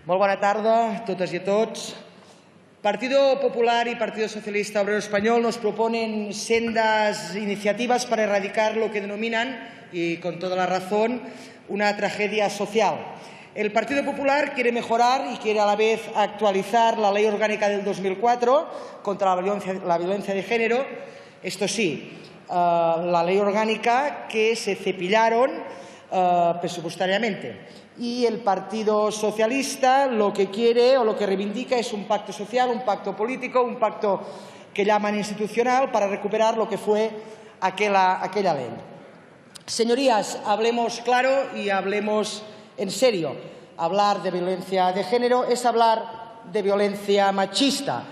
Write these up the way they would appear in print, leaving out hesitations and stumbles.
Molt bona tarda a totes i a tots. Partido Popular y Partido Socialista Obrero Español nos proponen sendas iniciativas para erradicar lo que denominan, y con toda la razón, una tragedia social. El Partido Popular quiere mejorar y quiere a la vez actualizar la Ley Orgánica del 2004 contra la violencia de género. Esto sí, la Ley Orgánica que se cepillaron presupuestariamente. Y el Partido Socialista lo que quiere o lo que reivindica es un pacto social, un pacto político, un pacto que llaman institucional para recuperar lo que fue aquella ley. Señorías, hablemos claro y hablemos en serio. Hablar de violencia de género es hablar de violencia machista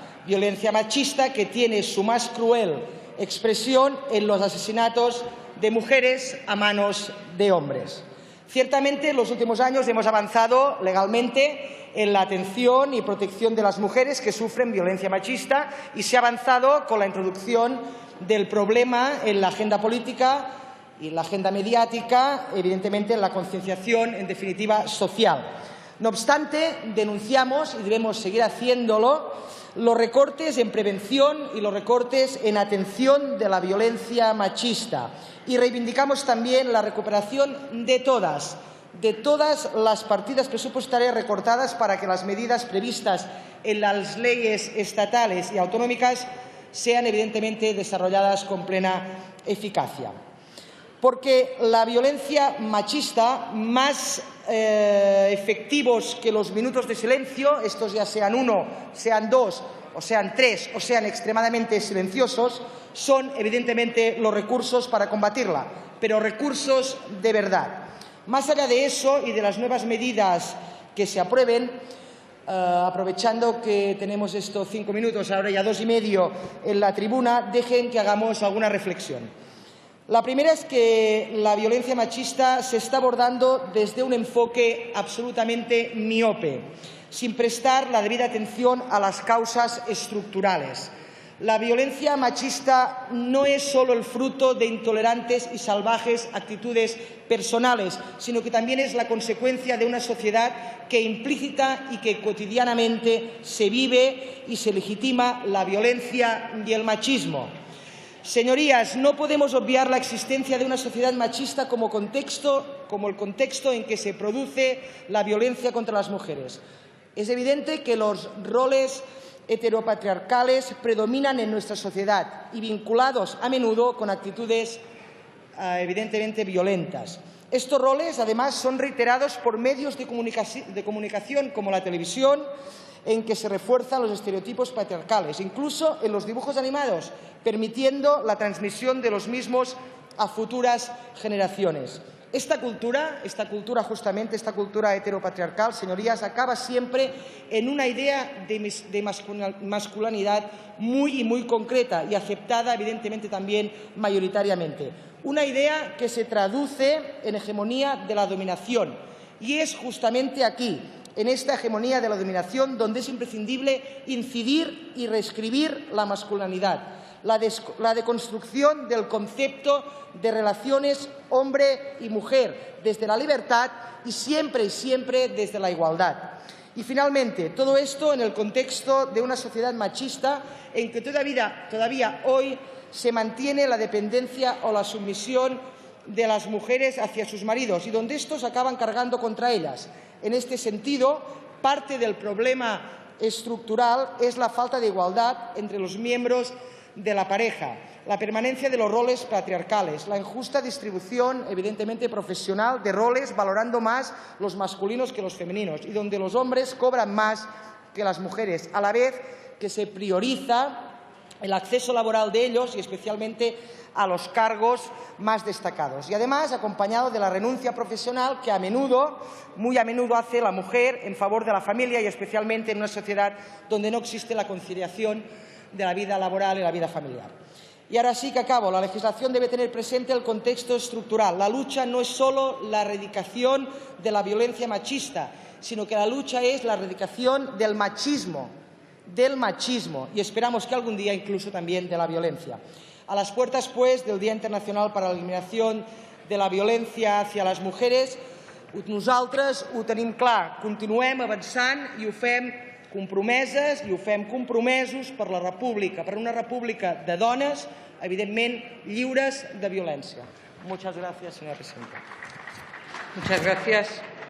que tiene su más cruel expresión en los asesinatos de mujeres a manos de hombres. Ciertamente, en los últimos años hemos avanzado legalmente en la atención y protección de las mujeres que sufren violencia machista y se ha avanzado con la introducción del problema en la agenda política y en la agenda mediática, evidentemente en la concienciación, en definitiva, social. No obstante, denunciamos, y debemos seguir haciéndolo, los recortes en prevención y los recortes en atención de la violencia machista. Y reivindicamos también la recuperación de todas las partidas presupuestarias recortadas para que las medidas previstas en las leyes estatales y autonómicas sean evidentemente desarrolladas con plena eficacia. Porque la violencia machista, más efectivos que los minutos de silencio, estos ya sean uno, sean dos, o sean tres, o sean extremadamente silenciosos, son evidentemente los recursos para combatirla, pero recursos de verdad. Más allá de eso y de las nuevas medidas que se aprueben, aprovechando que tenemos estos 5 minutos, ahora ya 2 y medio en la tribuna, dejen que hagamos alguna reflexión. La primera es que la violencia machista se está abordando desde un enfoque absolutamente miope, sin prestar la debida atención a las causas estructurales. La violencia machista no es solo el fruto de intolerantes y salvajes actitudes personales, sino que también es la consecuencia de una sociedad que implícita y que cotidianamente se vive y se legitima la violencia y el machismo. Señorías, no podemos obviar la existencia de una sociedad machista como el contexto en que se produce la violencia contra las mujeres. Es evidente que los roles heteropatriarcales predominan en nuestra sociedad y vinculados a menudo con actitudes evidentemente violentas. Estos roles, además, son reiterados por medios de comunicación como la televisión, en que se refuerzan los estereotipos patriarcales, incluso en los dibujos animados, permitiendo la transmisión de los mismos a futuras generaciones. Esta cultura heteropatriarcal, señorías, acaba siempre en una idea de masculinidad muy concreta y aceptada, evidentemente, también mayoritariamente. Una idea que se traduce en hegemonía de la dominación. Y es justamente aquí, en esta hegemonía de la dominación, donde es imprescindible incidir y reescribir la masculinidad, la deconstrucción del concepto de relaciones hombre y mujer, desde la libertad y siempre desde la igualdad. Y finalmente, todo esto en el contexto de una sociedad machista en que todavía hoy se mantiene la dependencia o la sumisión de las mujeres hacia sus maridos y donde estos acaban cargando contra ellas. En este sentido, parte del problema estructural es la falta de igualdad entre los miembros de la pareja, la permanencia de los roles patriarcales, la injusta distribución, evidentemente profesional, de roles, valorando más los masculinos que los femeninos y donde los hombres cobran más que las mujeres, a la vez que se prioriza el acceso laboral de ellos y especialmente a los cargos más destacados. Y además, acompañado de la renuncia profesional que muy a menudo hace la mujer en favor de la familia y especialmente en una sociedad donde no existe la conciliación de la vida laboral y la vida familiar. Y ahora sí que acabo. La legislación debe tener presente el contexto estructural. La lucha no es solo la erradicación de la violencia machista, sino que la lucha es la erradicación del machismo y esperamos que algún día incluso también de la violencia. A las puertas, pues, del Día Internacional para la Eliminación de la Violencia hacia las Mujeres, Nosaltres ho tenim clar, continuem avançant i ho fem compromeses i ho fem compromesos per la república, per una república de dones, evidentment lliures de violència. Muchas gracias, señora presidenta. Muchas gracias.